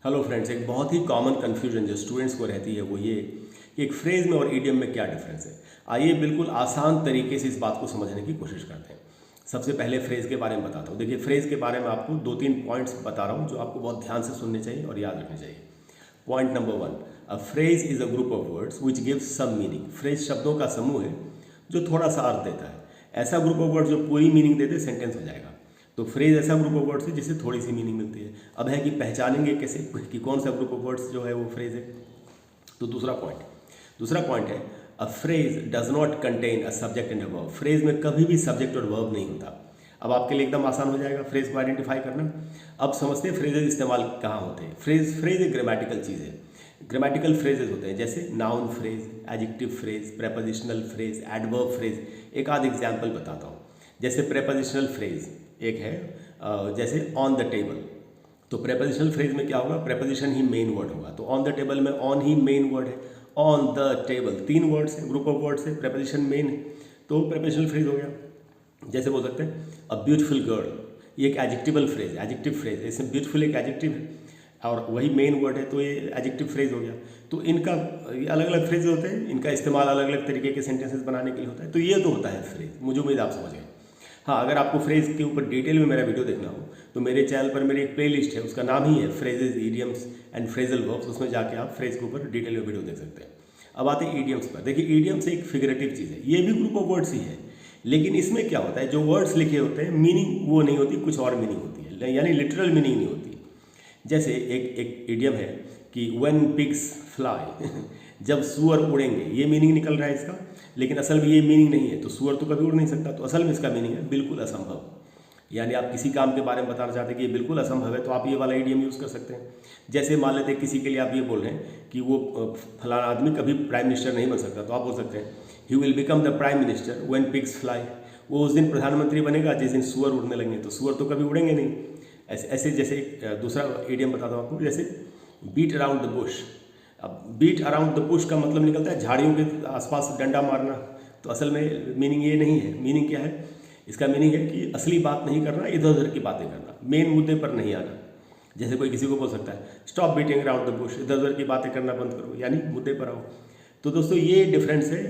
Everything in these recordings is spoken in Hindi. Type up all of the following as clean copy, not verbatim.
हेलो फ्रेंड्स, एक बहुत ही कॉमन कन्फ्यूजन जो स्टूडेंट्स को रहती है वो ये कि एक फ्रेज में और ईडियम में क्या डिफरेंस है। आइए बिल्कुल आसान तरीके से इस बात को समझने की कोशिश करते हैं। सबसे पहले फ्रेज के बारे में बताता हूँ। देखिए, फ्रेज के बारे में आपको दो तीन पॉइंट्स बता रहा हूँ जो आपको बहुत ध्यान से सुनने चाहिए और याद रखने चाहिए। Point number one, a phrase is a group of words which gives some meaning. Phrase शब्दों का समूह है जो थोड़ा सा अर्थ देता है। ऐसा ग्रुप ऑफ वर्ड्स जो पूरी मीनिंग देते सेंटेंस हो जाएगा। तो फ्रेज ऐसा ग्रुप ऑफ वर्ड्स है जिससे थोड़ी सी मीनिंग मिलती है। अब है कि पहचानेंगे कैसे कि कौन सा ग्रुप ऑफ वर्ड्स जो है वो फ्रेज है। तो दूसरा पॉइंट है, a phrase does not contain a subject and a verb. Phrase में कभी भी सब्जेक्ट और वर्ब नहीं होता। अब आपके लिए एकदम आसान हो जाएगा फ्रेज को आइडेंटिफाई करना। अब समझते हैं फ्रेजेज इस्तेमाल कहाँ होते हैं। फ्रेज एक ग्रामेटिकल चीज़ है। ग्रामेटिकल फ्रेजेस होते हैं जैसे noun phrase, adjective phrase, prepositional phrase, adverb phrase. एक आध एग्जाम्पल बताता हूँ। जैसे प्रेपोजिशनल फ्रेज एक है, जैसे ऑन द टेबल। तो प्रेपोजिशनल फ्रेज में क्या होगा, प्रेपोजिशन ही मेन वर्ड होगा। तो ऑन द टेबल में ऑन ही मेन वर्ड है। ऑन द टेबल तीन वर्ड्स है, ग्रुप ऑफ वर्ड्स है, प्रेपोजिशन मेन है, तो प्रेपोजिशनल फ्रेज हो गया। जैसे बोल सकते हैं अ ब्यूटीफुल गर्ल, ये एक एडजेक्टिवल फ्रेज, एडजेक्टिव फ्रेज है। इसमें ब्यूटीफुल एक एडजेक्टिव है और वही मेन वर्ड है, तो ये एडजेक्टिव फ्रेज हो गया। तो इनका अलग अलग फ्रेज होते हैं, इनका इस्तेमाल अलग अलग तरीके के सेंटेंसेस बनाने के लिए होता है। तो ये तो होता है फ्रेज। मुझे उम्मीद आप समझ गए। हाँ, अगर आपको फ्रेज के ऊपर डिटेल में मेरा वीडियो देखना हो तो मेरे चैनल पर मेरी एक प्लेलिस्ट है, उसका नाम ही है phrases, idioms and phrasal verbs. उसमें जाके आप फ्रेज के ऊपर डिटेल में वीडियो देख सकते हैं। अब आते हैं ईडियम्स पर। देखिए, ईडियम्स एक फिगरेटिव चीज़ है, ये भी ग्रुप ऑफ वर्ड्स ही है। लेकिन इसमें क्या होता है, जो वर्ड्स लिखे होते हैं मीनिंग वो नहीं होती, कुछ और मीनिंग होती है, यानी लिटरल मीनिंग नहीं होती। जैसे एक इडियम है कि व्हेन पिग्स फ्लाई जब सुअर उड़ेंगे, ये मीनिंग निकल रहा है इसका, लेकिन असल में ये मीनिंग नहीं है। तो सुअर तो कभी उड़ नहीं सकता, तो असल में इसका मीनिंग है बिल्कुल असंभव। यानी आप किसी काम के बारे में बताना चाहते हैं कि ये बिल्कुल असंभव है, तो आप ये वाला इडियम यूज़ कर सकते हैं। जैसे मान लेते हैं किसी के लिए आप ये बोल रहे हैं कि वो फलाना आदमी कभी प्राइम मिनिस्टर नहीं बन सकता, तो आप बोल सकते हैं he will become the prime minister when pigs fly. वो उस दिन प्रधानमंत्री बनेगा जिस दिन सुअर उड़ने लगेंगे। तो सुअर तो कभी उड़ेंगे नहीं। ऐसे जैसे दूसरा इडियम बताता हूँ आपको, जैसे बीट अराउंड द बुश। अब बीट अराउंड द बुश का मतलब निकलता है झाड़ियों के आसपास डंडा मारना। तो असल में मीनिंग ये नहीं है। मीनिंग क्या है, इसका मीनिंग है कि असली बात नहीं करना, इधर उधर की बातें करना, मेन मुद्दे पर नहीं आना। जैसे कोई किसी को बोल सकता है stop beating around the Bush, इधर उधर की बातें करना बंद करो, यानी मुद्दे पर आओ। तो दोस्तों, ये डिफरेंस है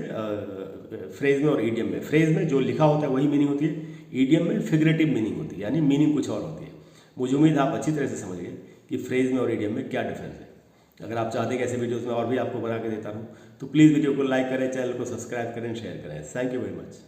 फ्रेज में और ईडियम में। फ्रेज में जो लिखा होता है वही मीनिंग होती है, ईडियम में फिगरेटिव मीनिंग होती है, यानी मीनिंग कुछ और होती है। मुझे उम्मीद आप अच्छी तरह से समझ गए कि फ्रेज में और ईडियम में क्या डिफरेंस है। अगर आप चाहते हैं कि ऐसे वीडियोस में और भी आपको बना के देता रहूँ तो प्लीज़ वीडियो को लाइक करें, चैनल को सब्सक्राइब करें, शेयर करें। Thank you very much.